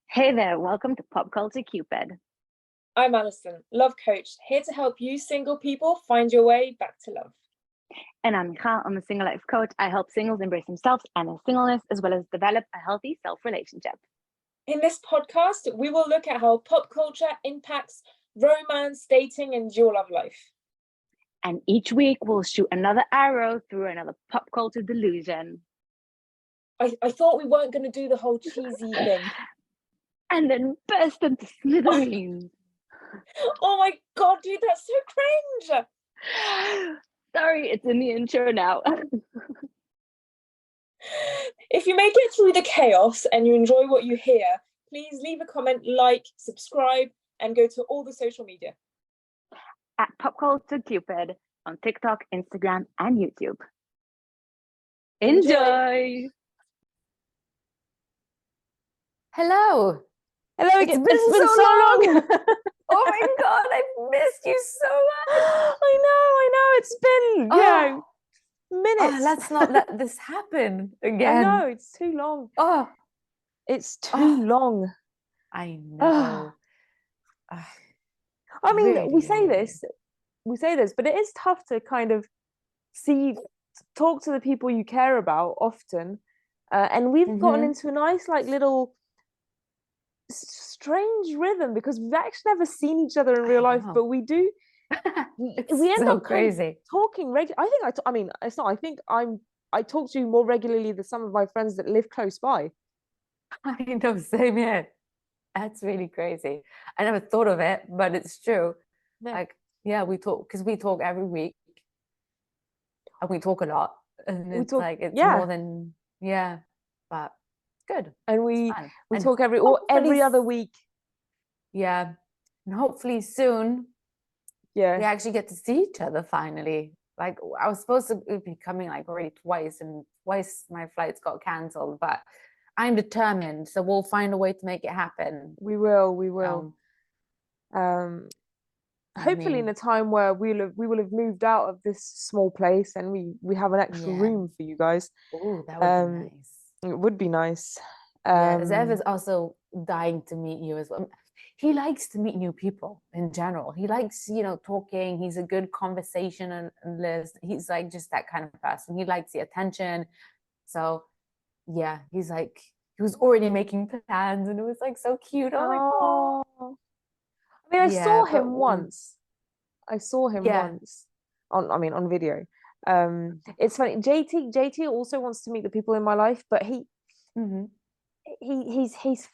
Hey there, welcome to Pop Culture Cupid. I'm Alison, love coach, here to help you single people find your way back to love. And I'm Michal, I'm a single life coach. I help singles embrace themselves and their singleness, as well as develop a healthy self-relationship. In this podcast, we will look at how pop culture impacts romance, dating, and your love life. And each week we'll shoot another arrow through another pop culture delusion. I thought we weren't going to do the whole cheesy thing. And then burst into smithereens. Oh my god, dude, that's so cringe. Sorry, it's in the intro now. If you make it through the chaos and you enjoy what you hear, please leave a comment, like, subscribe, and go to all the social media. At Pop Culture Cupid on TikTok, Instagram, and YouTube. Enjoy! Hello. Hello again. It's been so long. Oh my god, I've missed you so much. I know. It's been minutes. Let's not let this happen again. I know, it's too long. Oh, It's too long. I know. I mean, Really, we say really. this, but it is tough to kind of talk to the people you care about often. And we've gotten into a nice, like, little strange rhythm because we've actually never seen each other in real life, know. but we do. It's we end so up kind of crazy. talking regularly. I mean, it's not. I think I talk to you more regularly than some of my friends that live close by. I know, same here. That's really crazy. I never thought of it, but it's true. Yeah. Like, yeah, we talk because we talk every week, and we talk a lot, and We it's talk- like it's yeah. more than but good. And we Fun. we And talk every hopefully other week. Yeah, and hopefully soon we Yeah. actually get to see each other finally. Like I was supposed to be coming like already twice, and twice my flights got cancelled, but I'm determined, so we'll find a way to make it happen. We will. Hopefully in a time where we will have moved out of this small place and we have an extra room for you guys. Oh, that would be nice. It would be nice. Zev is also dying to meet you as well. He likes to meet new people in general. He likes, talking. He's a good conversationalist. He's like just that kind of person. He likes the attention. So, yeah, he's like, he was already making plans and it was like so cute. I'm like, oh. I mean, I saw him but- once. I saw him once on video. It's funny. JT also wants to meet the people in my life, but he's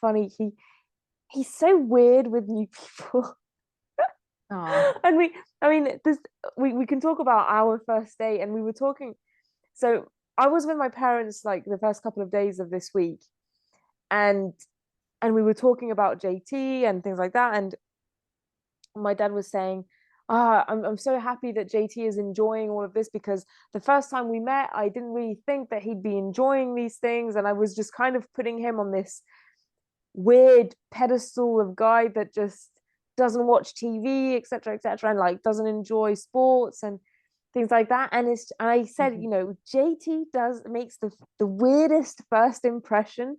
funny. He's so weird with new people. And we can talk about our first date, and we were talking. So I was with my parents like the first couple of days of this week, and we were talking about JT and things like that, and my dad was saying, I'm so happy that JT is enjoying all of this, because the first time we met, I didn't really think that he'd be enjoying these things, and I was just kind of putting him on this weird pedestal of guy that just doesn't watch TV, etc., and like doesn't enjoy sports and things like that. And I said, JT makes the weirdest first impression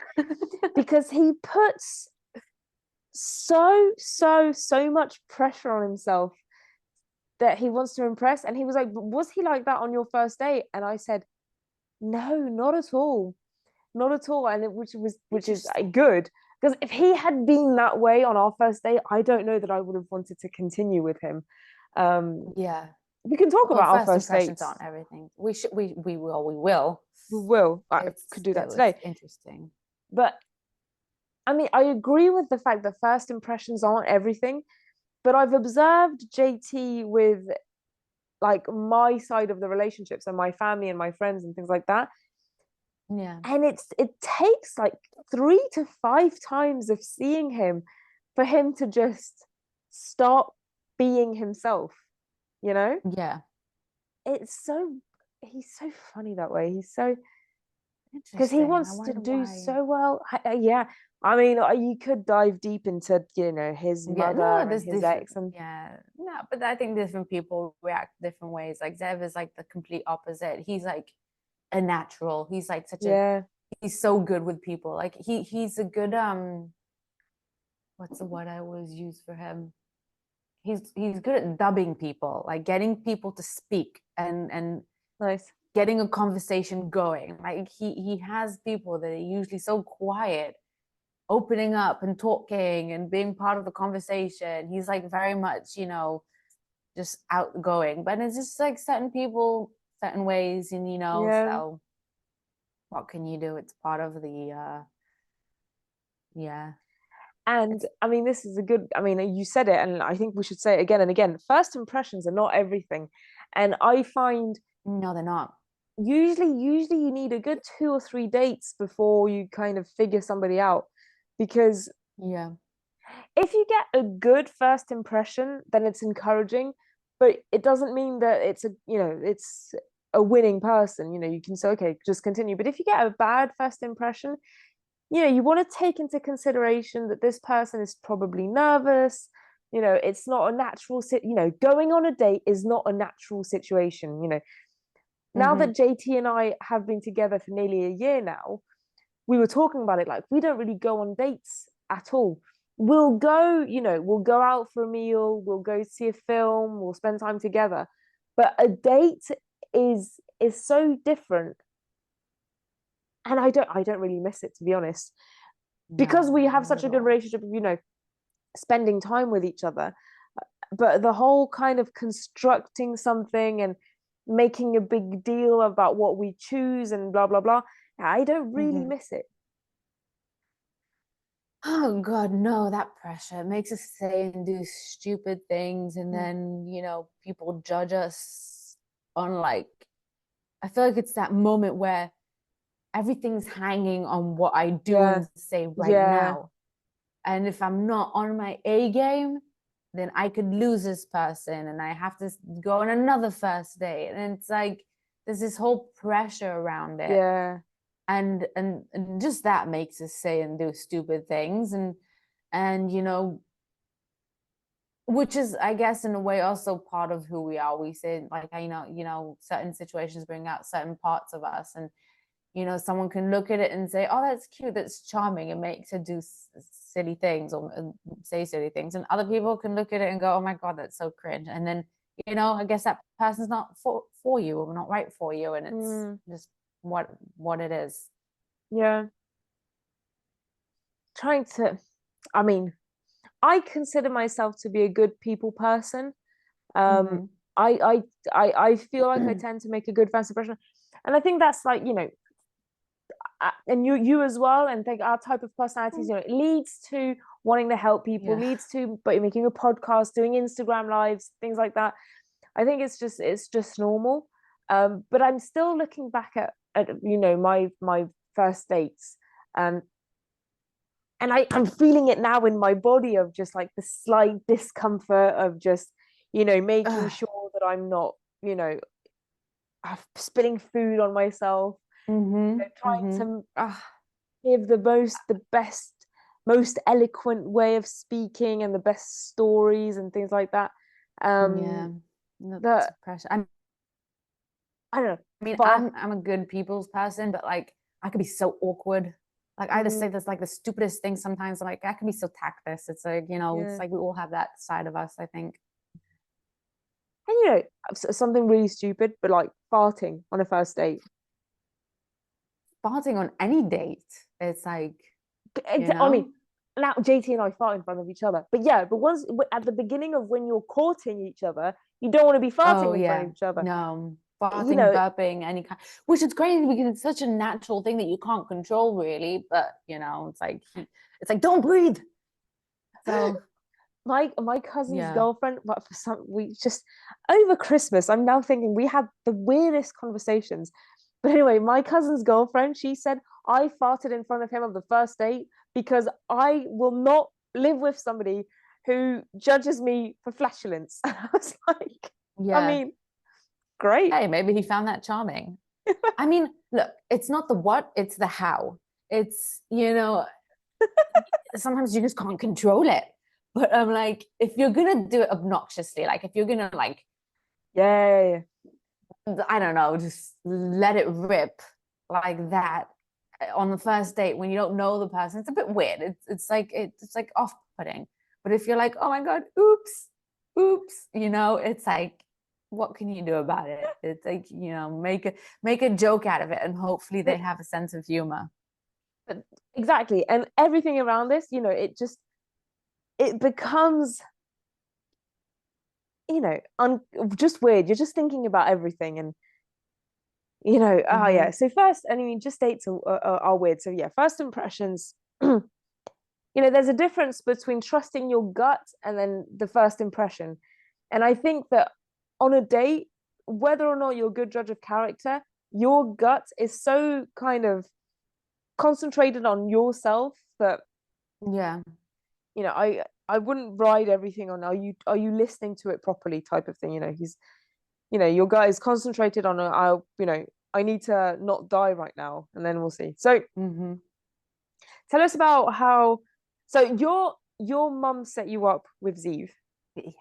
because he puts so much pressure on himself that he wants to impress. And he was like, was he like that on your first date? And I said, no, not at all, and which is good, because if he had been that way on our first date, I don't know that I would have wanted to continue with him. We can talk about our first dates. Aren't everything. We will. I could do that today. Interesting. But I mean, I agree with the fact that first impressions aren't everything, but I've observed JT with like my side of the relationship, so my family and my friends and things like that. Yeah. And it takes like 3 to 5 times of seeing him for him to just start being himself, Yeah. He's so funny that way. He's so, because he wants to do so well. I mean, you could dive deep into his mother and his ex, and but I think different people react different ways. Like Zev is like the complete opposite. He's like a natural. He's like such a he's so good with people. Like he's a good what's the word I always use for him? He's good at dubbing people, like getting people to speak and Nice. getting a conversation going. Like he has people that are usually so quiet, opening up and talking and being part of the conversation. He's like very much, you know, just outgoing, but it's just like certain people, certain ways, and you know, so what can you do? It's part of the yeah. And I mean, this is a good, I mean, you said it, and I think we should say it again and again. First impressions are not everything. And I find no, they're not. Usually you need a good 2 or 3 dates before you kind of figure somebody out. Because yeah, if you get a good first impression, then it's encouraging, but it doesn't mean that it's a winning person. You know, you can say, okay, just continue. But if you get a bad first impression, you know, you want to take into consideration that this person is probably nervous. You know, it's not a natural going on a date is not a natural situation. You know, now that JT and I have been together for nearly a year now, we were talking about it, like, we don't really go on dates at all. We'll go out for a meal, we'll go see a film, we'll spend time together. But a date is so different. And I don't really miss it, to be honest, because we have such a good relationship of, you know, spending time with each other. But the whole kind of constructing something and making a big deal about what we choose and blah blah blah, I don't really miss it. Oh God, no, that pressure makes us say and do stupid things, and then, you know, people judge us on, like, I feel like it's that moment where everything's hanging on what I do and say right now. And if I'm not on my A game, then I could lose this person and I have to go on another first date. And it's like, there's this whole pressure around it. Yeah. And just that makes us say and do stupid things. And you know, which is, I guess, in a way also part of who we are. We say, like, you know, certain situations bring out certain parts of us. And, you know, someone can look at it and say, oh, that's cute, that's charming, it makes her do silly things or say silly things. And other people can look at it and go, oh my God, that's so cringe. And then, you know, I guess that person's not for you or not right for you. And it's just what it is. Yeah. I mean, I consider myself to be a good people person. I feel like I tend to make a good first impression, and I think that's, like, you know, and you as well, and think our type of personalities, you know, it leads to wanting to help people, leads to making a podcast, doing Instagram lives, things like that. I think it's just normal. But I'm still looking back at you know, my first dates, and I'm feeling it now in my body of just like the slight discomfort of just, you know, making sure that I'm not, you know, spilling food on myself, you know, trying to give the best, most eloquent way of speaking and the best stories and things like that. That's pressure. I don't know. I mean, I'm a good people's person, but like I could be so awkward. Like I just say this like the stupidest thing sometimes. I'm like, I can be so tactless. It's like, you know, it's like we all have that side of us, I think. And, you know, something really stupid, but like farting on a first date. Farting on any date, it's like, you know? I mean, now JT and I fart in front of each other, but once at the beginning of when you're courting each other, you don't want to be farting in front of each other. No, farting, you know, burping, any kind, which is crazy because it's such a natural thing that you can't control, really. But you know, it's like don't breathe. So my cousin's girlfriend, but we just over Christmas, I'm now thinking we had the weirdest conversations. But anyway, my cousin's girlfriend, she said, I farted in front of him on the first date because I will not live with somebody who judges me for flatulence. And I was like, I mean, great. Hey, maybe he found that charming. I mean, look, it's not the what, it's the how. It's, you know, sometimes you just can't control it. But I'm like, if you're gonna do it obnoxiously, like if you're gonna like, I don't know, just let it rip like that, on the first date when you don't know the person, it's a bit weird. It's like off-putting. But if you're like, oh my God, oops, you know, it's like, what can you do about it? It's like, you know, make a joke out of it, and hopefully they have a sense of humor. Exactly. And everything around this, you know, it becomes, you know, just weird. You're just thinking about everything, and you know, oh yeah. So first, I mean, just dates are weird. So yeah, first impressions. You know, there's a difference between trusting your gut and then the first impression. And I think that on a date, whether or not you're a good judge of character, your gut is so kind of concentrated on yourself that, yeah, you know, I wouldn't ride everything on are you listening to it properly type of thing. You know, you know, your gut is concentrated on you know, I need to not die right now, and then we'll see. So tell us about how, so your mum set you up with Zeev. Yes.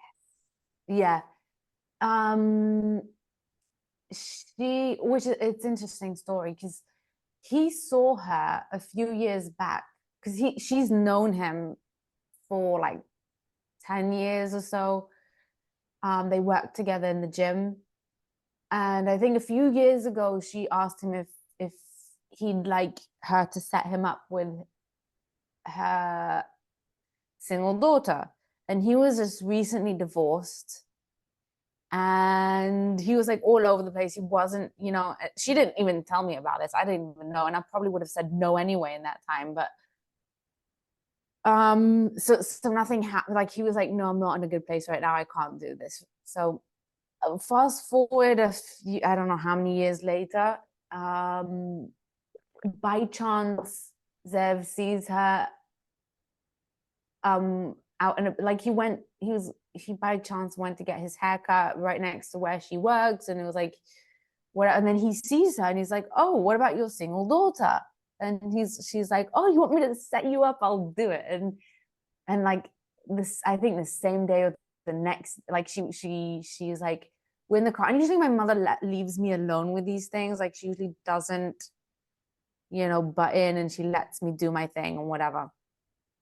Yeah. It's interesting story because he saw her a few years back, because she's known him for like 10 years or so. They worked together in the gym, and I think a few years ago she asked him if he'd like her to set him up with her single daughter, and he was just recently divorced, and he was like all over the place. He wasn't, you know, she didn't even tell me about this. I didn't even know, and I probably would have said no anyway in that time. But so nothing happened. Like he was like, no, I'm not in a good place right now, I can't do this. So fast forward I don't know how many years later, by chance Zev sees her out, and like he by chance went to get his haircut right next to where she works, and it was like what, and then he sees her and he's like, oh, what about your single daughter? And she's like, oh, you want me to set you up? I'll do it. And like this, I think the same day or the next, like she's like, we're in the car, and usually my mother leaves me alone with these things. Like she usually doesn't, you know, butt in, and she lets me do my thing and whatever.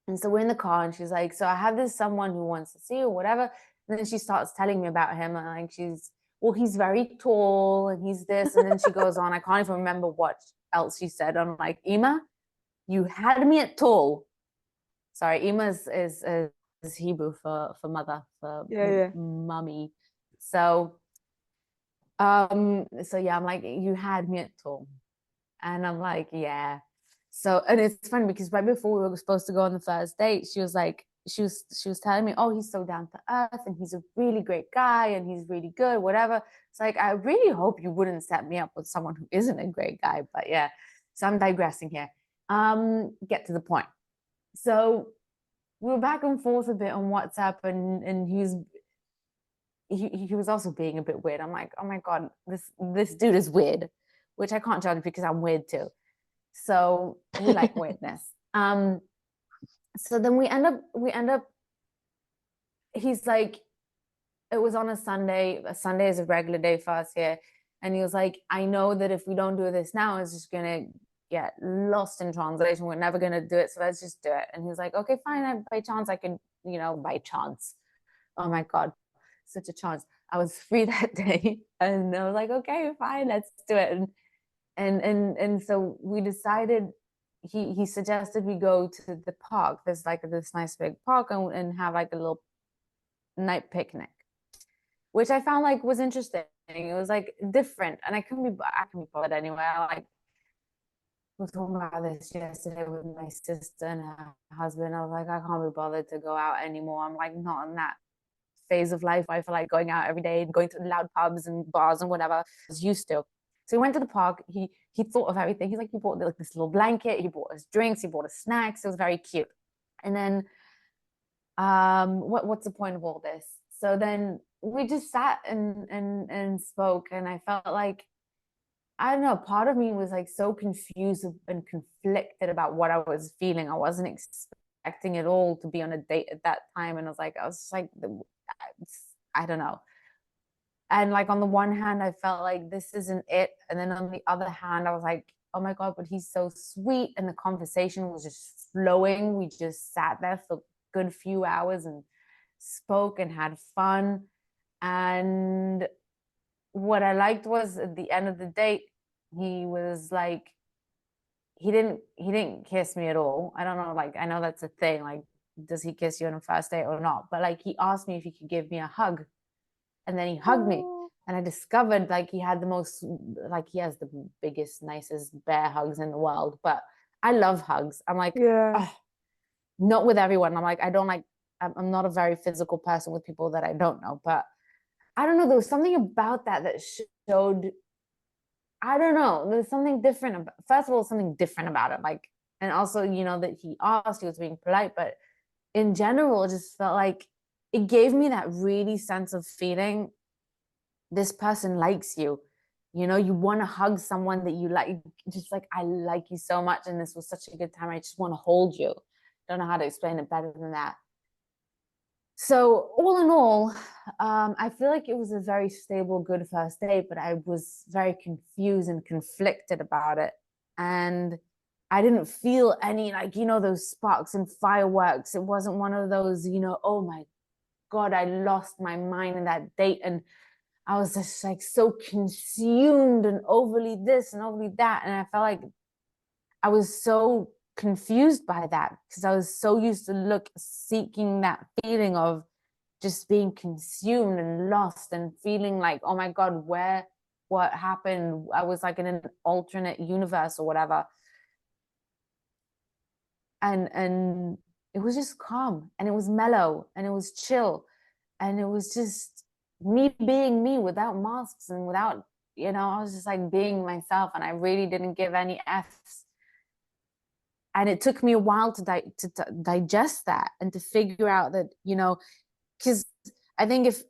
And so we're in the car, and she's like, so I have this someone who wants to see you or whatever. And then she starts telling me about him, and like he's very tall and he's this. And then she goes on, I can't even remember what else she said. I'm like, Ima, you had me at tall. Sorry, Ima is Hebrew for mother, for mummy. So yeah, I'm like, you had me at tall. And I'm like, yeah. So, and it's funny because right before we were supposed to go on the first date, she was like, she was telling me, oh, he's so down to earth and he's a really great guy and he's really good, whatever. It's like, I really hope you wouldn't set me up with someone who isn't a great guy. But yeah, so I'm digressing here. Get to the point. So we were back and forth a bit on WhatsApp, and he was also being a bit weird. I'm like, oh my God, this dude is weird, which I can't judge because I'm weird too. So we like weirdness. So then we end up, he's like, it was on a Sunday. A Sunday is a regular day for us here. And he was like, I know that if we don't do this now, it's just going to get lost in translation. We're never going to do it. So let's just do it. And he was like, okay, fine. By chance, I can, you know, by chance. Oh my God, such a chance. I was free that day. And I was like, okay, fine, let's do it. And so we decided, he suggested we go to the park. There's like this nice big park, and have like a little night picnic, which I found like was interesting. It was like different, and I can be bothered anyway. I was talking about this yesterday with my sister and her husband. I was like, I can't be bothered to go out anymore. I'm like not in that phase of life where I feel like going out every day and going to loud pubs and bars and whatever I was used to. So we went to the park. He thought of everything. He's like, he bought like this little blanket. He bought us drinks. He bought us snacks. It was very cute. And then, what's the point of all this? So then we just sat and spoke, and I felt like, I don't know, part of me was like so confused and conflicted about what I was feeling. I wasn't expecting it all to be on a date at that time, and I was just like, I don't know. And like on the one hand, I felt like this isn't it, and then on the other hand, I was like, oh my God, but he's so sweet. And the conversation was just flowing. We just sat there for a good few hours and spoke and had fun. And what I liked was at the end of the date, he was like, he didn't kiss me at all. I don't know, like, I know that's a thing, like, does he kiss you on a first date or not? But like, he asked me if he could give me a hug, and then he hugged me, and I discovered like he had the most, like, he has the biggest, nicest bear hugs in the world. But I love hugs. I'm like, oh, not with everyone. I'm like, I don't like, I'm not a very physical person with people that I don't know. But I don't know, there was something about that showed, I don't know, there's something different about, first of all, something different about it, like, and also, you know, that he asked, he was being polite, but in general, it just felt like it gave me that really sense of feeling, this person likes you, you know, you want to hug someone that you like, just like, I like you so much, and this was such a good time, I just want to hold you. Don't know how to explain it better than that. So all in all, I feel like it was a very stable, good first date, but I was very confused and conflicted about it. And I didn't feel any, like, you know, those sparks and fireworks. It wasn't one of those, you know, oh my God, I lost my mind in that date. And I was just like so consumed and overly this and overly that. And I felt like I was so confused by that, because I was so used to seeking that feeling of just being consumed and lost and feeling like, oh my God, what happened? I was like in an alternate universe or whatever. And it was just calm, and it was mellow, and it was chill, and it was just me being me without masks and without, you know, I was just like being myself, and I really didn't give any F's. And it took me a while to digest that and to figure out that, you know, because I think if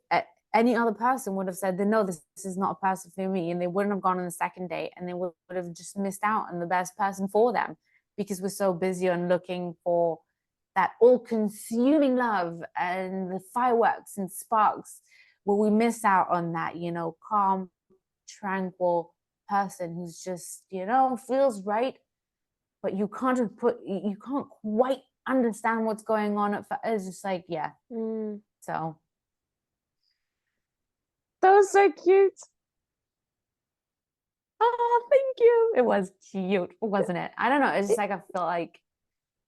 any other person would have said, no, this is not a person for me, and they wouldn't have gone on the second date, and they would have just missed out on the best person for them, because we're so busy on looking for that all-consuming love and the fireworks and sparks. Well, we miss out on that, you know, calm, tranquil person who's just, you know, feels right, but you can't quite understand what's going on. It's just like, yeah. So that was so cute. Oh, thank you. It was cute, wasn't it? I don't know, it's just like, I felt like,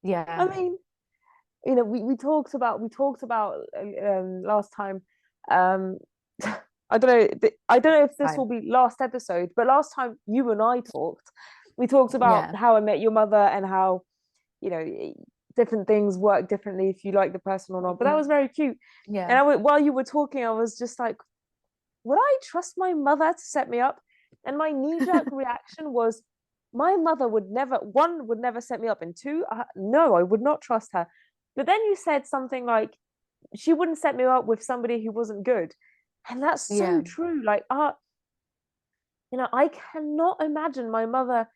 yeah. I mean, you know, we talked about last time, I don't know if this will be last episode, but last time you and I talked, we talked about How I Met Your Mother, and how, you know, different things work differently if you like the person or not. But that was very cute. Yeah. And while you were talking, I was just like, would I trust my mother to set me up? And my knee-jerk reaction was, my mother would never set me up, and two, no, I would not trust her. But then you said something like, she wouldn't set me up with somebody who wasn't good. And that's so true. Like, you know, I cannot imagine my mother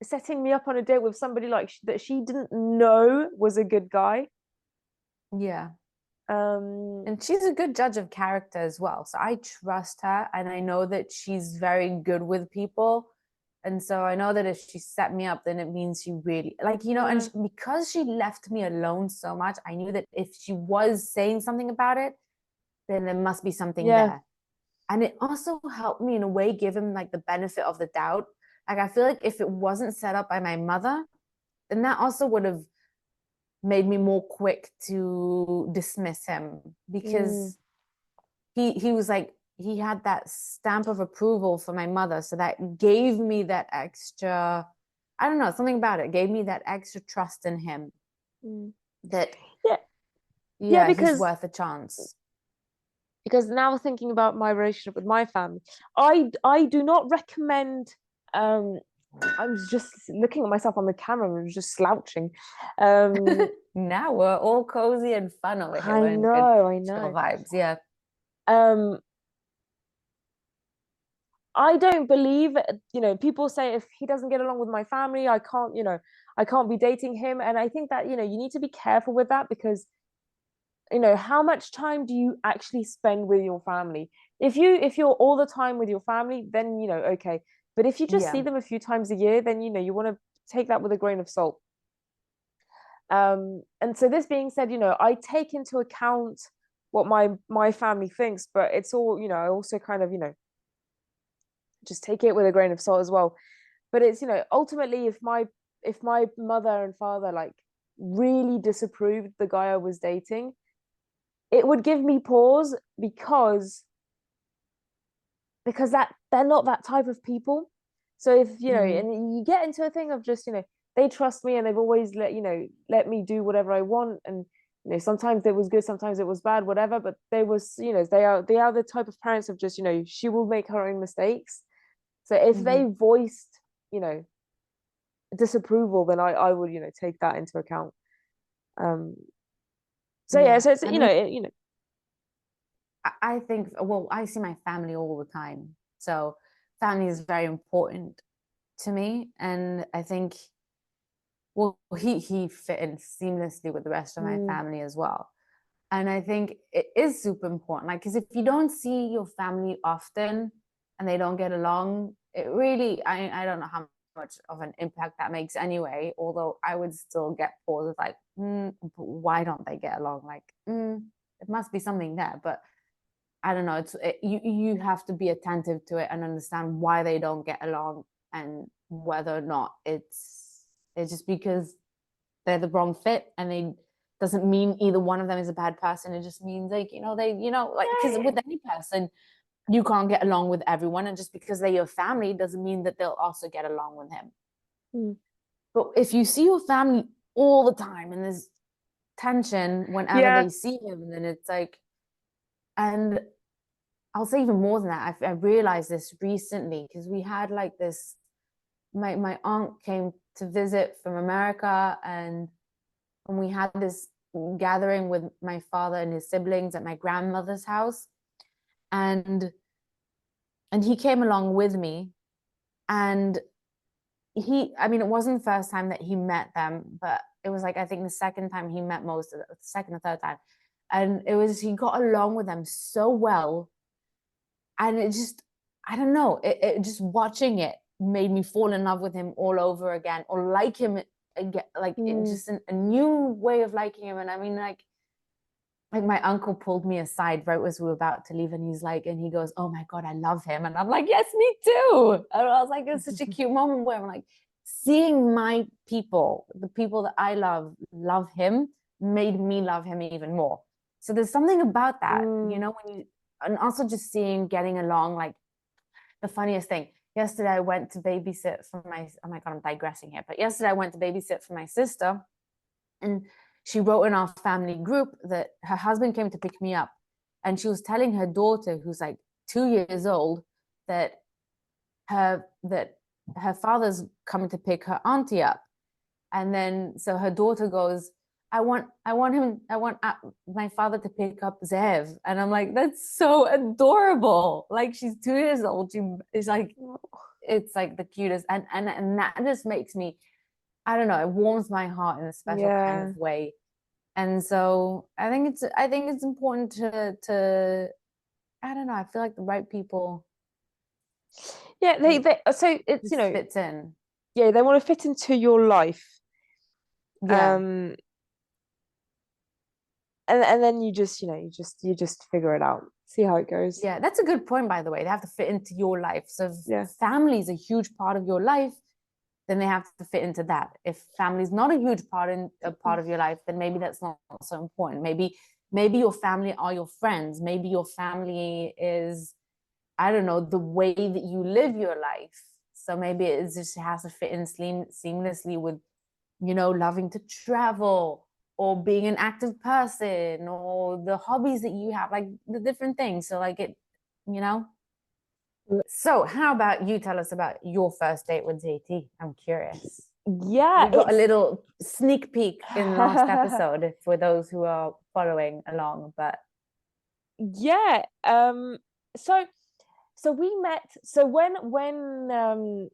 setting me up on a date with somebody like that she didn't know was a good guy. Yeah. And she's a good judge of character as well. So I trust her, and I know that she's very good with people. And so I know that if she set me up, then it means she really, like, you know, and because she left me alone so much, I knew that if she was saying something about it, then there must be something there. And it also helped me in a way, give him like the benefit of the doubt. Like, I feel like if it wasn't set up by my mother, then that also would have made me more quick to dismiss him, because he was like, he had that stamp of approval for my mother. So that gave me that extra, I don't know, something about it gave me that extra trust in him that because he's worth a chance. Because now thinking about my relationship with my family, I do not recommend, I'm just looking at myself on the camera and just slouching. Now we're all cozy and fun over here. I know. Chill vibes, yeah. I don't believe, you know, people say if he doesn't get along with my family, I can't be dating him. And I think that, you know, you need to be careful with that, because, you know, how much time do you actually spend with your family? If you're all the time with your family, then, you know, okay, But if you just Yeah. see them a few times a year, then you want to take that with a grain of salt. And so this being said, I take into account what my family thinks, but it's all, I also kind of, just take it with a grain of salt as well. But it's, ultimately, if my mother and father like really disapproved the guy I was dating, it would give me pause, because that they're not that type of people. So if and you get into a thing of just, they trust me and they've always let me do whatever I want, and sometimes it was good, sometimes it was bad, whatever, but they was they are the type of parents of just, she will make her own mistakes. So if they voiced disapproval, then I would take that into account. So yeah, so it's I think, well, I see my family all the time, so family is very important to me, and I think, well, he fit in seamlessly with the rest of my family as well. And I think it is super important, like, because if you don't see your family often and they don't get along, it really, I don't know how much of an impact that makes anyway, although I would still get pauses like, but why don't they get along? Like, it must be something there, but I don't know. You have to be attentive to it and understand why they don't get along, and whether or not it's just because they're the wrong fit, and they doesn't mean either one of them is a bad person. It just means like like, because with any person you can't get along with everyone, and just because they're your family doesn't mean that they'll also get along with him. But if you see your family all the time and there's tension whenever they see him, then it's like, and I'll say even more than that, I realized this recently, because we had like this, my aunt came to visit from America, and we had this gathering with my father and his siblings at my grandmother's house, and he came along with me, and it wasn't the first time that he met them, but it was like, I think the second time he met most of the second or third time, and he got along with them so well, and it just, I don't know, it just, watching it made me fall in love with him all over again, or like him again, like just a new way of liking him. And I mean, like my uncle pulled me aside right as we were about to leave, and he goes, "Oh my God, I love him." And I'm like, "Yes, me too." And I was like, it's such a cute moment where I'm like, seeing my people, the people that I love him, made me love him even more. So there's something about that, and also just getting along. Like, the funniest thing, yesterday I went to babysit for oh my God, I'm digressing here, but yesterday I went to babysit for my sister, and she wrote in our family group that her husband came to pick me up, and she was telling her daughter, who's like 2 years old, that her father's coming to pick her auntie up. And then so her daughter goes, I want my father to pick up Zev. And I'm like, that's so adorable. Like, she's 2 years old. It's like the cutest. And that just makes me, I don't know, it warms my heart in a special kind of way. And so I think it's important to I don't know, I feel like the right people. Yeah, they so it's fits in. Yeah, they want to fit into your life. Yeah. And then you just figure it out, see how it goes. Yeah, that's a good point, by the way. They have to fit into your life. So if family is a huge part of your life, then they have to fit into that. If family is not a huge part of your life, then maybe that's not so important. Maybe your family are your friends. Maybe your family is, I don't know, the way that you live your life. So maybe it just has to fit in seamlessly with, loving to travel, or being an active person, or the hobbies that you have, like the different things. So like it, So how about you tell us about your first date with JT? I'm curious. Yeah, we got a little sneak peek in the last episode for those who are following along, but yeah, so we met. So when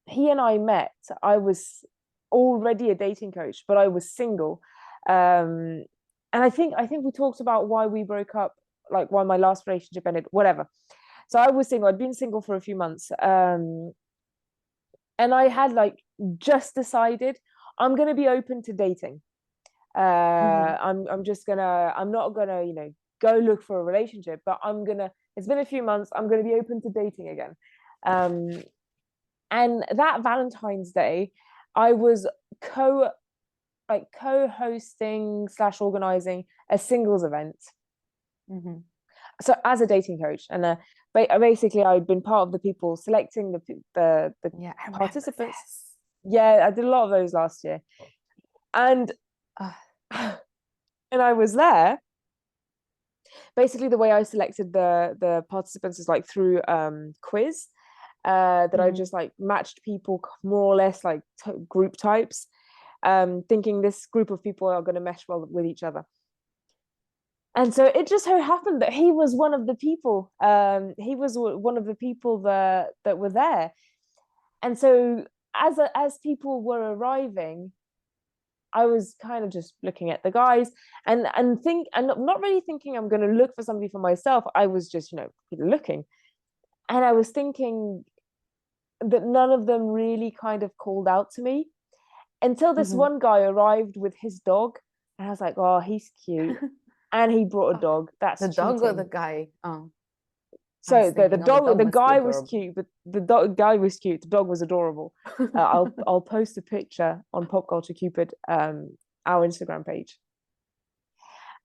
he and I met, I was already a dating coach, but I was single. And I think we talked about why we broke up, like why my last relationship ended, whatever. So I was single. I'd been single for a few months. and I had like just decided I'm going to be open to dating. I'm not gonna, you know, go look for a relationship, but it's been a few months, I'm gonna be open to dating again. And that Valentine's Day, I was co-hosting / organizing a singles event. So as a dating coach, and basically I'd been part of the people selecting the participants. Yeah, I did a lot of those last year, and I was there. Basically, the way I selected the participants is like through quiz that I just like matched people more or less like group types, thinking this group of people are going to mesh well with each other. And so it just so happened that he was one of the people. He was one of the people that were there. And so as people were arriving, I was kind of just looking at the guys and not really thinking I'm going to look for somebody for myself. I was just, you know, looking, and I was thinking that none of them really kind of called out to me until this one guy arrived with his dog, and I was like, oh, he's cute. And he brought a dog. That's the cheating. dog or the guy? Oh. So the guy was cute, but the guy was cute. The dog was adorable. I'll post a picture on Pop Culture Cupid, our Instagram page.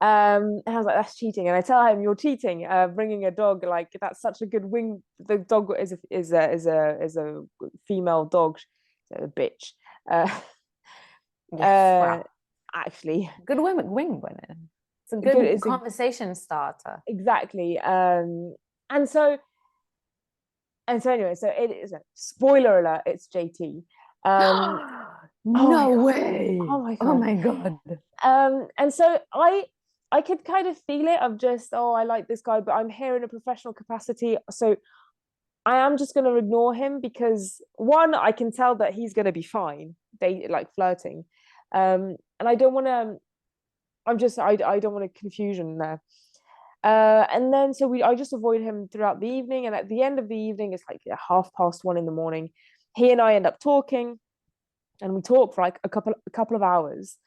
And I was like, that's cheating. And I tell him, you're cheating, bringing a dog. Like, that's such a good wing. The dog is a female dog, a bitch. Wow. Actually, good wing winner. It's a good conversation starter. Exactly. And so anyway, so it is a spoiler alert, it's JT. No way. Oh my god. Oh my god. And so I could kind of feel it of just, I like this guy, but I'm here in a professional capacity, so I am just going to ignore him, because one, I can tell that he's going to be fine, like flirting, and I don't want to. I don't want a confusion there. And then I just avoid him throughout the evening, and at the end of the evening, it's like 1:30 in the morning. He and I end up talking, and we talk for like a couple of hours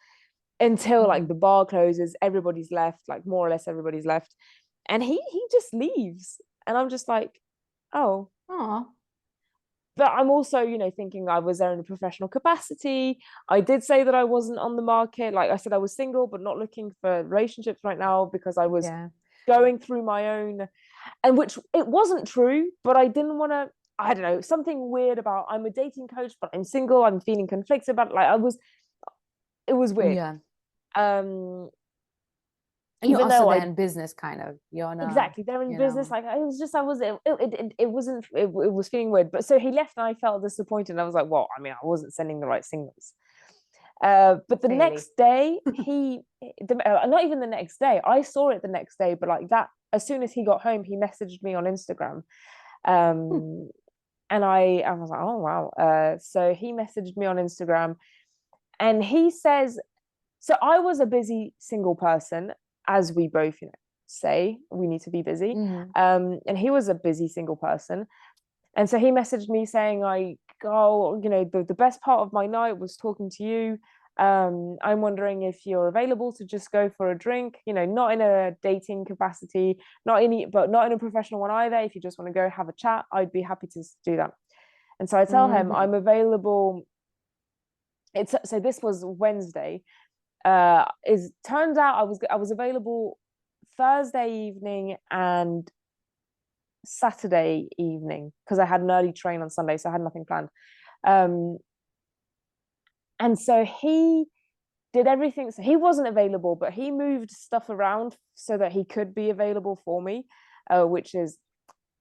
until like the bar closes, everybody's left, like more or less everybody's left, and he just leaves, and I'm just like, oh. But I'm also, you know, thinking I was there in a professional capacity. I did say that I wasn't on the market. Like I said, I was single, but not looking for relationships right now, because I was going through my own, and which it wasn't true, but I didn't want to, I don't know, something weird about, I'm a dating coach, but I'm single. I'm feeling conflicted about it. Like it was weird. Yeah. Even you're also though there in business, kind of. You're not, exactly, they're in business. Like it was just, it was feeling weird. But so he left, and I felt disappointed. And I was like, well, I mean, I wasn't sending the right signals. But the next day, not even the next day, I saw it the next day, but like that, as soon as he got home, he messaged me on Instagram. And I was like, oh wow. So he messaged me on Instagram, and he says, so I was a busy single person, as we both, you know, say we need to be busy. And he was a busy single person, and so he messaged me saying, like, oh, you know, the best part of my night was talking to you. I'm wondering if you're available to just go for a drink, you know, not in a dating capacity, but not in a professional one either. If you just want to go have a chat, I'd be happy to do that. And so I tell him I'm available. So this was Wednesday. Turns out I was available Thursday evening and Saturday evening, because I had an early train on Sunday, so I had nothing planned. And so he did everything. So he wasn't available, but he moved stuff around so that he could be available for me, which is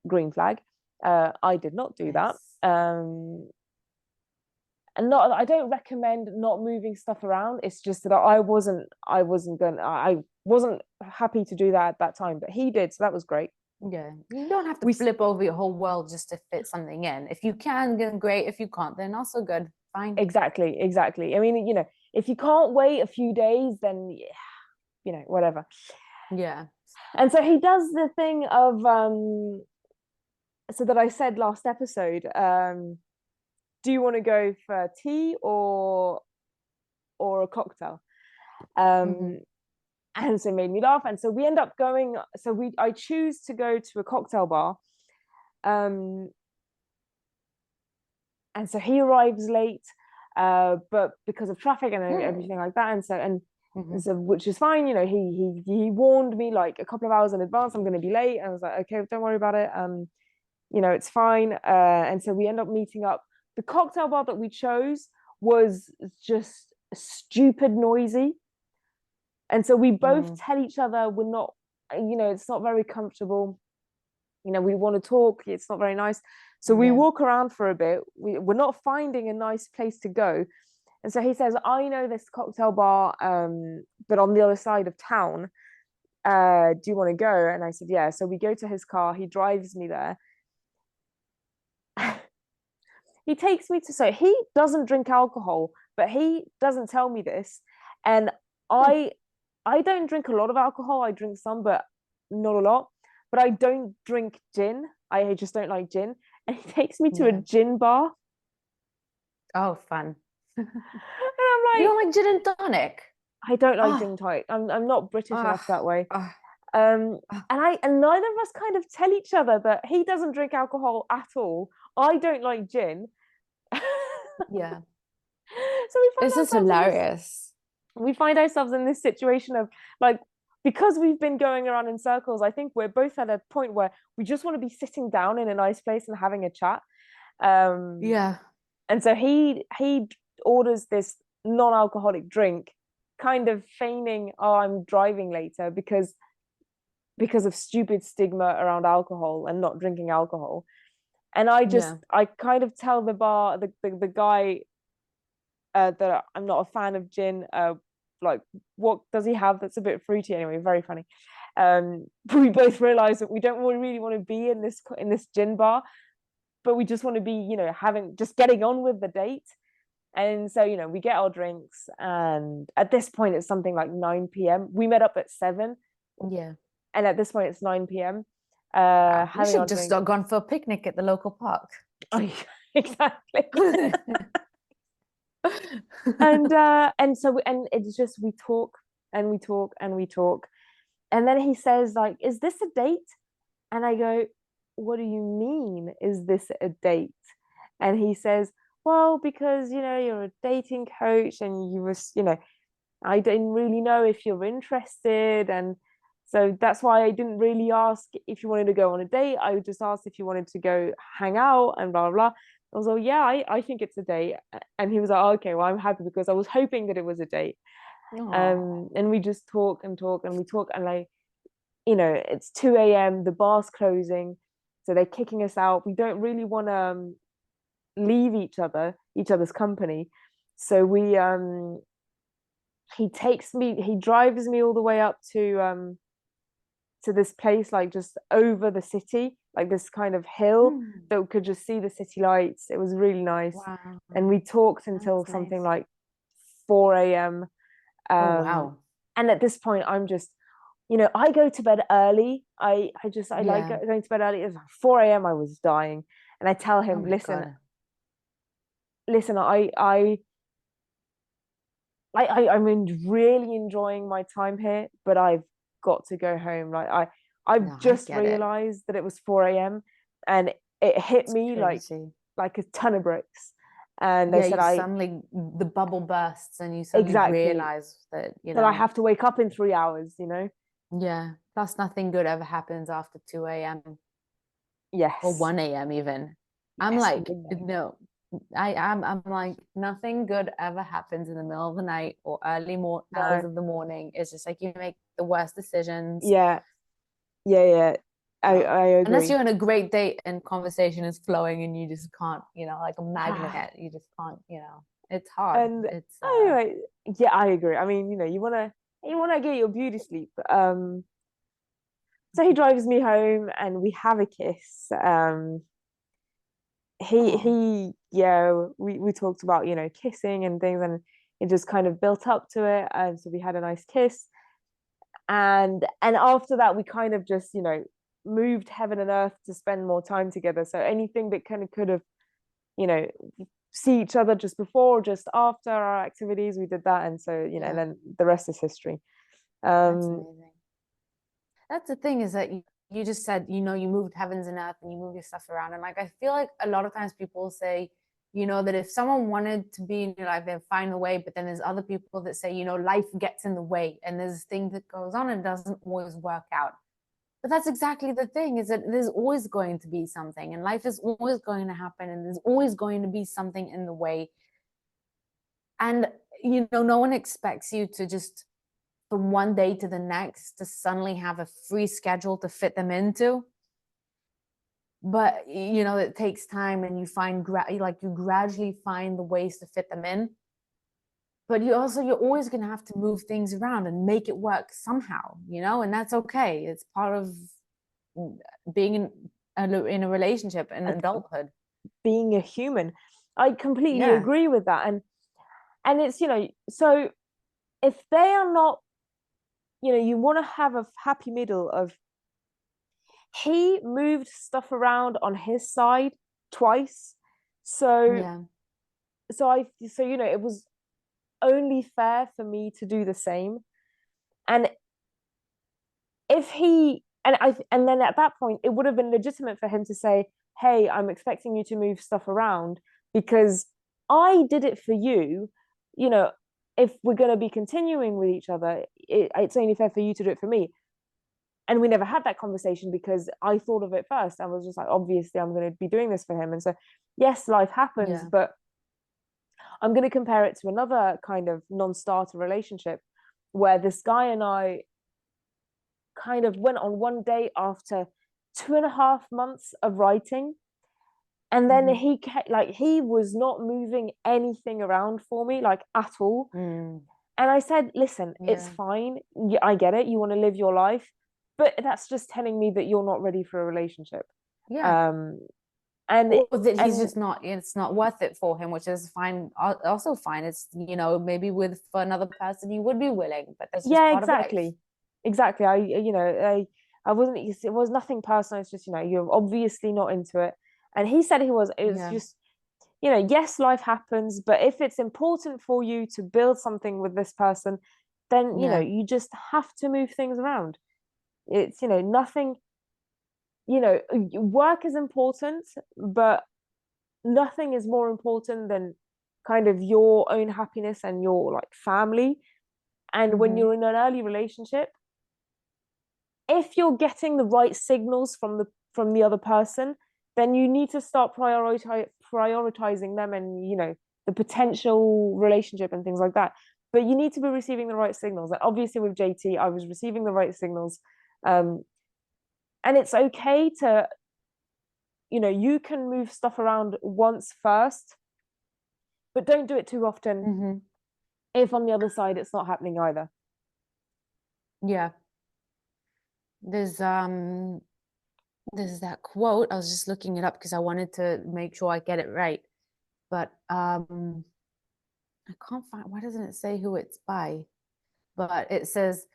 green flag. I did not do that. And I don't recommend not moving stuff around. It's just that I wasn't happy to do that at that time, but he did, so that was great. Yeah, you don't have to flip over your whole world just to fit something in. If you can, then great. If you can't, then also good. Fine. Exactly. I mean, you know, if you can't wait a few days, then you know, whatever. Yeah. And so he does the thing of so that I said last episode, do you want to go for tea or a cocktail? And so it made me laugh. And so we end up going, I choose to go to a cocktail bar. And so he arrives late, but because of traffic and everything like that. And so which is fine, you know, he warned me like a couple of hours in advance, I'm going to be late. And I was like, okay, don't worry about it. You know, it's fine. And so we end up meeting up. The cocktail bar that we chose was just stupid noisy. And so we both tell each other we're not, you know, it's not very comfortable. You know, we want to talk, it's not very nice. So we walk around for a bit. We're not finding a nice place to go. And so he says, I know this cocktail bar, but on the other side of town. Do you want to go? And I said, yeah. So we go to his car. He drives me there. He takes me to, so he doesn't drink alcohol, but he doesn't tell me this. And I don't drink a lot of alcohol. I drink some, but not a lot. But I don't drink gin. I just don't like gin. And he takes me to a gin bar. Oh, fun. And I'm like, you don't like gin and tonic? I don't like gin and tonic. I'm not British enough that way. And neither of us kind of tell each other that he doesn't drink alcohol at all. I don't like gin. Yeah. So we find this is hilarious. We find ourselves in this situation of like, because we've been going around in circles, I think we're both at a point where we just want to be sitting down in a nice place and having a chat. And so he orders this non-alcoholic drink, kind of feigning, oh, I'm driving later because of stupid stigma around alcohol and not drinking alcohol. And I kind of tell the bar, the guy that I'm not a fan of gin. Like, what does he have that's a bit fruity? Anyway, very funny. We both realize that we don't really want to be in this gin bar, but we just want to be, you know, getting on with the date. And so, you know, we get our drinks, and at this point it's something like 9 p.m. We met up at 7. Yeah. And at this point it's 9 p.m. We should just have gone for a picnic at the local park. Oh, exactly. and so it's just, we talk and we talk and we talk. And then he says, like, is this a date? And I go, what do you mean, is this a date? And he says, well, because, you know, you're a dating coach and you was, you know, I didn't really know if you're interested. And so that's why I didn't really ask if you wanted to go on a date. I just asked if you wanted to go hang out and blah, blah, blah. I was like, yeah, I think it's a date. And he was like, oh, okay, well, I'm happy because I was hoping that it was a date. And we just talk and talk and we talk, and like, you know, it's 2 a.m, the bar's closing, so they're kicking us out. We don't really want to leave each other's company. So we he drives me all the way up to this place, like just over the city, like this kind of hill that we could just see the city lights. It was really nice. Wow. And we talked until something like 4 a.m. Wow. And at this point I'm just, you know, I go to bed early. I like going to bed early. It was like 4 a.m. I was dying. And I tell him, listen, I'm really enjoying my time here, but I've got to go home. Like I've just realized that it was 4 a.m. and it hit me like a ton of bricks. And they said suddenly the bubble bursts and you suddenly realize that, you know, that I have to wake up in 3 hours, you know. Yeah, plus nothing good ever happens after 2 a.m. Yes. Or 1 a.m. even. I'm like, no, I'm like, nothing good ever happens in the middle of the night or early hours of the morning. It's just like you make the worst decisions. Yeah. I agree. Unless you're on a great date and conversation is flowing and you just can't, you know, like a magnet, you just can't, you know, it's hard. And it's anyway, yeah, I agree. I mean, you know, you wanna get your beauty sleep. So he drives me home and we have a kiss. We talked about, you know, kissing and things, and it just kind of built up to it, and so we had a nice kiss. And after that we kind of just, you know, moved heaven and earth to spend more time together. So anything that kind of could have, you know, see each other just before, just after our activities. We did that, and so and then the rest is history. That's amazing. That's the thing, is that you just said, you moved heavens and earth and you move your stuff around. And like, I feel like a lot of times people say, that if someone wanted to be in your life, they'd find a way. But then there's other people that say, life gets in the way, and there's things that goes on and doesn't always work out. But that's exactly the thing, is that there's always going to be something, and life is always going to happen, and there's always going to be something in the way. And, no one expects you to just, from one day to the next, to suddenly have a free schedule to fit them into. But it takes time, and you find you gradually find the ways to fit them in. But you're always going to have to move things around and make it work somehow, and that's okay. It's part of being in a relationship and adulthood, being a human. I completely agree with that. And it's so if they are not, you want to have a happy middle of, he moved stuff around on his side twice, so it was only fair for me to do the same. And if he and then at that point it would have been legitimate for him to say, hey, I'm expecting you to move stuff around because I did it for you. If we're going to be continuing with each other, it's only fair for you to do it for me. And we never had that conversation because I thought of it first. I was just like, obviously I'm going to be doing this for him. And so yes, life happens, but I'm going to compare it to another kind of non-starter relationship where this guy and I kind of went on one date after 2.5 months of writing. And then he was not moving anything around for me, like at all. And I said, listen, it's fine. I get it. You want to live your life, but that's just telling me that you're not ready for a relationship. And or that he's just not, it's not worth it for him, which is fine. Also fine. It's, maybe for another person he would be willing, but that's just part of life. Exactly. I wasn't, it was nothing personal. It's just, you're obviously not into it. And he said it was just, yes, life happens, but if it's important for you to build something with this person, then, you just have to move things around. It's, nothing, work is important, but nothing is more important than kind of your own happiness and your like family. And when you're in an early relationship, if you're getting the right signals from the other person, then you need to start prioritizing them and the potential relationship and things like that. But you need to be receiving the right signals. And obviously with JT, I was receiving the right signals. And it's okay to, you can move stuff around once first, but don't do it too often if on the other side it's not happening either. There's that quote. I was just looking it up because I wanted to make sure I get it right, but I can't find, why doesn't it say who it's by? But it says,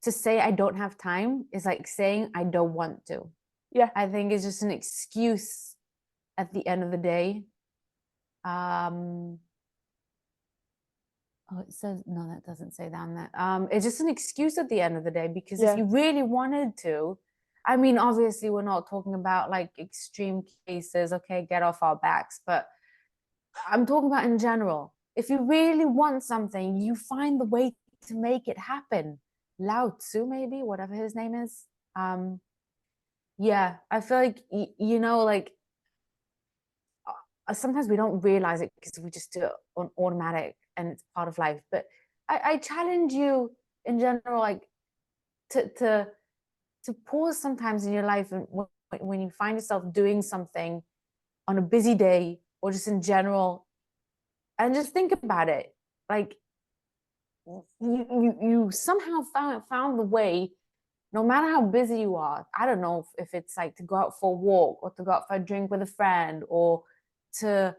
to say I don't have time is like saying I don't want to. I think it's just an excuse at the end of the day. Oh, it says, no, that doesn't say down that. It's just an excuse at the end of the day, because if you really wanted to, I mean, obviously we're not talking about like extreme cases, okay, get off our backs, but I'm talking about in general. If you really want something, you find the way to make it happen. Lao Tzu, maybe, whatever his name is. I feel like, like sometimes we don't realize it because we just do it on automatic and it's part of life. But I challenge you in general, like to pause sometimes in your life, and when you find yourself doing something on a busy day or just in general, and just think about it. Like you somehow found the way, no matter how busy you are. I don't know if it's like to go out for a walk or to go out for a drink with a friend, or to,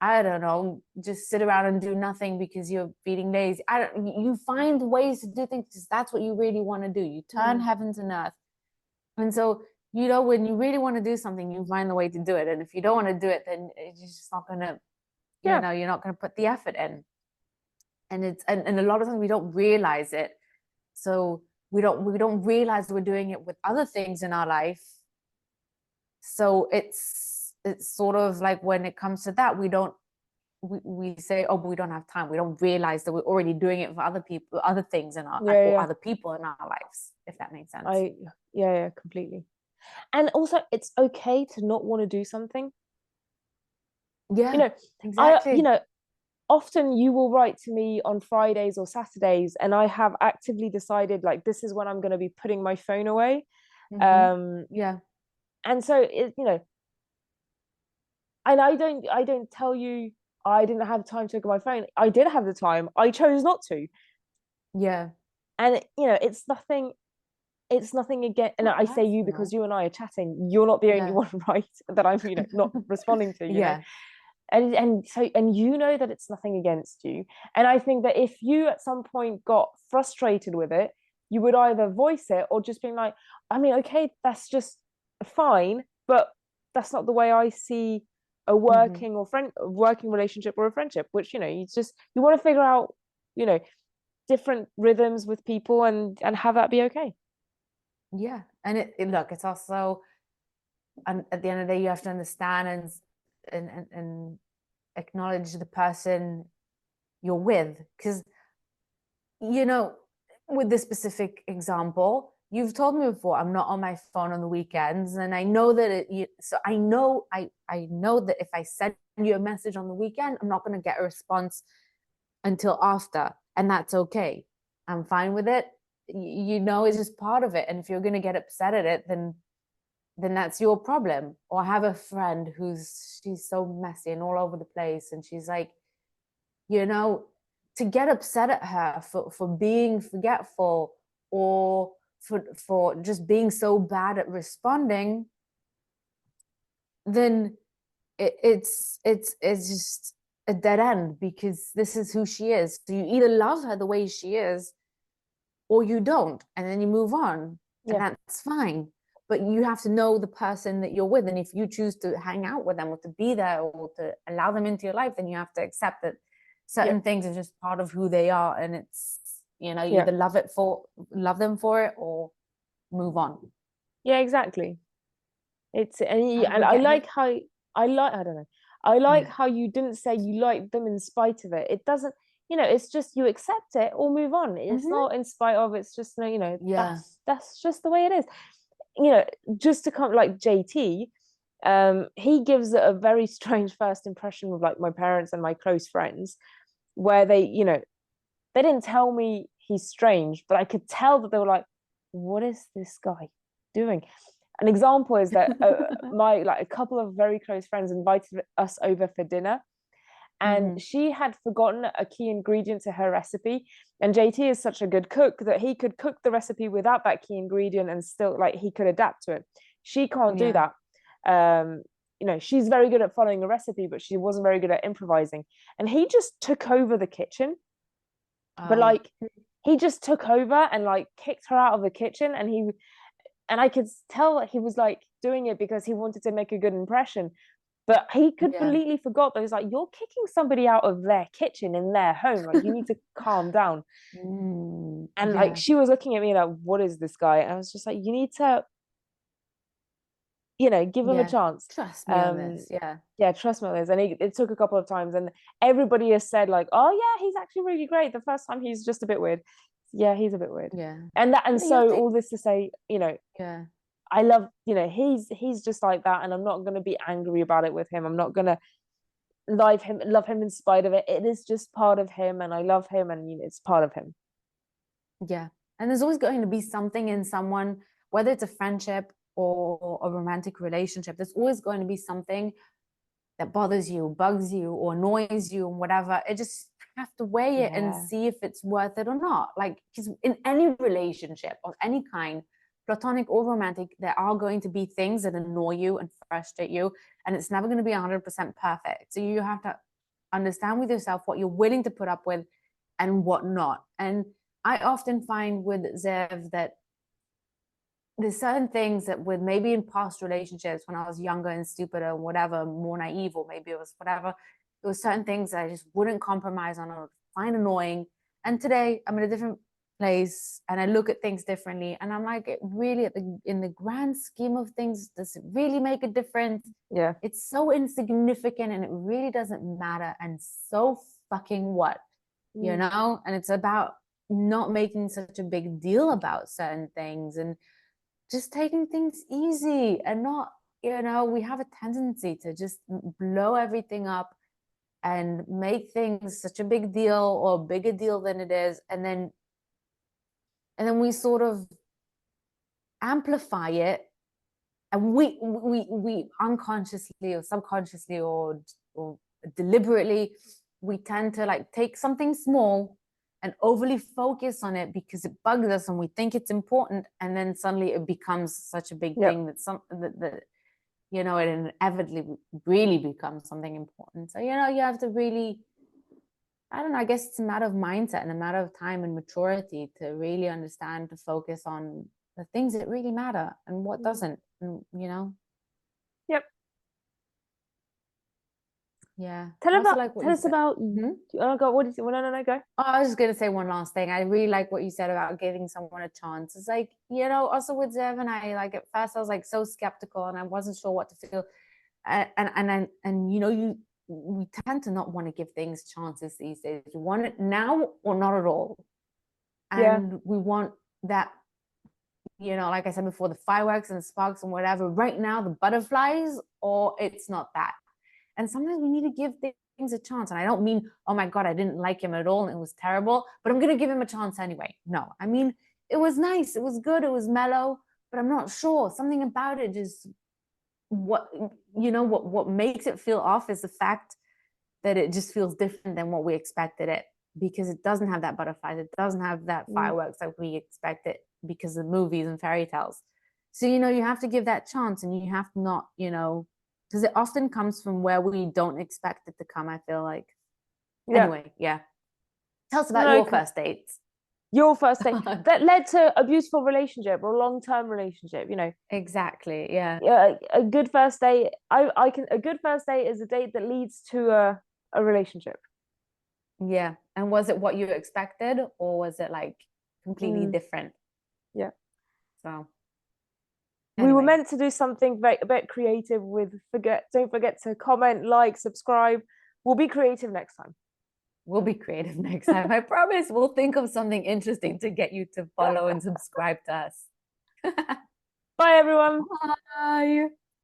I don't know, just sit around and do nothing because you're feeling lazy. You find ways to do things because that's what you really want to do. You turn heavens and earth. And so, when you really want to do something, you find the way to do it. And if you don't want to do it, then it's just not going to you know, you're not going to put the effort in. And it's and a lot of times we don't realize it. So we don't realize we're doing it with other things in our life. So it's sort of like when it comes to that, we say, oh, but we don't have time. We don't realize that we're already doing it for other people, other things in our or other people in our lives, if that makes sense. Yeah, completely. And also, it's okay to not want to do something. Yeah, you know, exactly. Often you will write to me on Fridays or Saturdays, and I have actively decided, like, this is when I'm going to be putting my phone away. Yeah. And so and I don't tell you I didn't have time to look at my phone. I did have the time. I chose not to. Yeah. And it's nothing again. And I say you because you and I are chatting. You're not the only one, right? That I'm not responding to. You know? And so you know that it's nothing against you. And I think that if you at some point got frustrated with it, you would either voice it or just being like, I mean, okay, that's just fine, but that's not the way I see a working working relationship or a friendship. Which you want to figure out different rhythms with people and have that be okay. Yeah. And look, it's also, and at the end of the day, you have to understand and acknowledge the person you're with, because with this specific example, you've told me before, I'm not on my phone on the weekends, and I know that I know that if I send you a message on the weekend, I'm not going to get a response until after, and that's okay. I'm fine with it. It's just part of it. And if you're going to get upset at it, then that's your problem. Or I have a friend she's so messy and all over the place, and she's like, to get upset at her for being forgetful or for just being so bad at responding, then it's just a dead end, because this is who she is. So you either love her the way she is or you don't, and then you move on, and that's fine. But you have to know the person that you're with, and if you choose to hang out with them or to be there or to allow them into your life, then you have to accept that certain things are just part of who they are, and it's you either love them for it or move on. Yeah, exactly. I like how I don't know. I like how you didn't say you liked them in spite of it. It doesn't, it's just you accept it or move on. It's not in spite of. It's just that's just the way it is. Just to come like JT, he gives a very strange first impression with like my parents and my close friends, where they didn't tell me he's strange, but I could tell that they were like, what is this guy doing? An example is that a couple of very close friends invited us over for dinner, and she had forgotten a key ingredient to her recipe, and JT is such a good cook that he could cook the recipe without that key ingredient and still he could adapt to it. She can't do that. She's very good at following a recipe, but she wasn't very good at improvising, and he just took over the kitchen. But he just took over and kicked her out of the kitchen, and I could tell that he was doing it because he wanted to make a good impression, but he completely forgot that. He's like, you're kicking somebody out of their kitchen in their home, you need to calm down. And she was looking at me like, what is this guy? And I was just like, you need to give him a chance. Trust me on this. Trust me on this. And it took a couple of times, and everybody has said oh yeah, he's actually really great. The first time he's just a bit weird. Yeah, he's a bit weird. So all this to say, I love, he's just like that, and I'm not going to be angry about it with him. I'm not going to love him in spite of it. It is just part of him, and I love him, and it's part of him. And there's always going to be something in someone, whether it's a friendship or a romantic relationship, there's always going to be something that bothers you, bugs you, or annoys you, and whatever. It just have to weigh it and see if it's worth it or not. Because in any relationship of any kind, platonic or romantic, there are going to be things that annoy you and frustrate you, and it's never going to be 100% perfect. So you have to understand with yourself what you're willing to put up with and what not. And I often find with Zev that there's certain things that with maybe in past relationships when I was younger and stupider and whatever, more naive, or maybe it was whatever, there were certain things that I just wouldn't compromise on or find annoying. And today I'm in a different place and I look at things differently, and I'm like, it really, in the grand scheme of things, does it really make a difference? Yeah. It's so insignificant and it really doesn't matter, and so fucking what, you know? And it's about not making such a big deal about certain things and just taking things easy, and not, you know, we have a tendency to just blow everything up and make things such a big deal, or a bigger deal than it is, and then we sort of amplify it, and we unconsciously or subconsciously or deliberately, we tend to like take something small and overly focus on it because it bugs us and we think it's important, and then suddenly it becomes such a big thing that you know, it inevitably really becomes something important. So, you know, you have to really, I don't know, I guess it's a matter of mindset and a matter of time and maturity to really understand, to focus on the things that really matter and what doesn't, and, you know. Yep. Yeah. Tell us about oh god, what did you no go. Oh, I was just gonna say one last thing. I really like what you said about giving someone a chance. It's like, you know, also with Zev and I, like at first I was like so skeptical and I wasn't sure what to feel, and you know, we tend to not want to give things chances these days. We want it now or not at all, and we want that, you know, like I said before, the fireworks and the sparks and whatever. Right now, the butterflies, or it's not that. And sometimes we need to give things a chance. And I don't mean, oh my God, I didn't like him at all and it was terrible, but I'm going to give him a chance anyway. No, I mean, it was nice. It was good. It was mellow, but I'm not sure. Something about it just, what makes it feel off is the fact that it just feels different than what we expected it, because it doesn't have that butterflies. It doesn't have that fireworks like we expect it because of movies and fairy tales. So, you know, you have to give that chance, and you have to not, you know, because it often comes from where we don't expect it to come, I feel like. Anyway, tell us about your first dates. Your first date that led to a beautiful relationship or a long-term relationship, you know. Exactly. A good first date, a good first date is a date that leads to a relationship. Yeah. And was it what you expected, or was it like completely different? Yeah. So anyway. We were meant to do something a bit creative don't forget to comment, like, subscribe. We'll be creative next time. We'll be creative next time. I promise we'll think of something interesting to get you to follow and subscribe to us. Bye, everyone. Bye.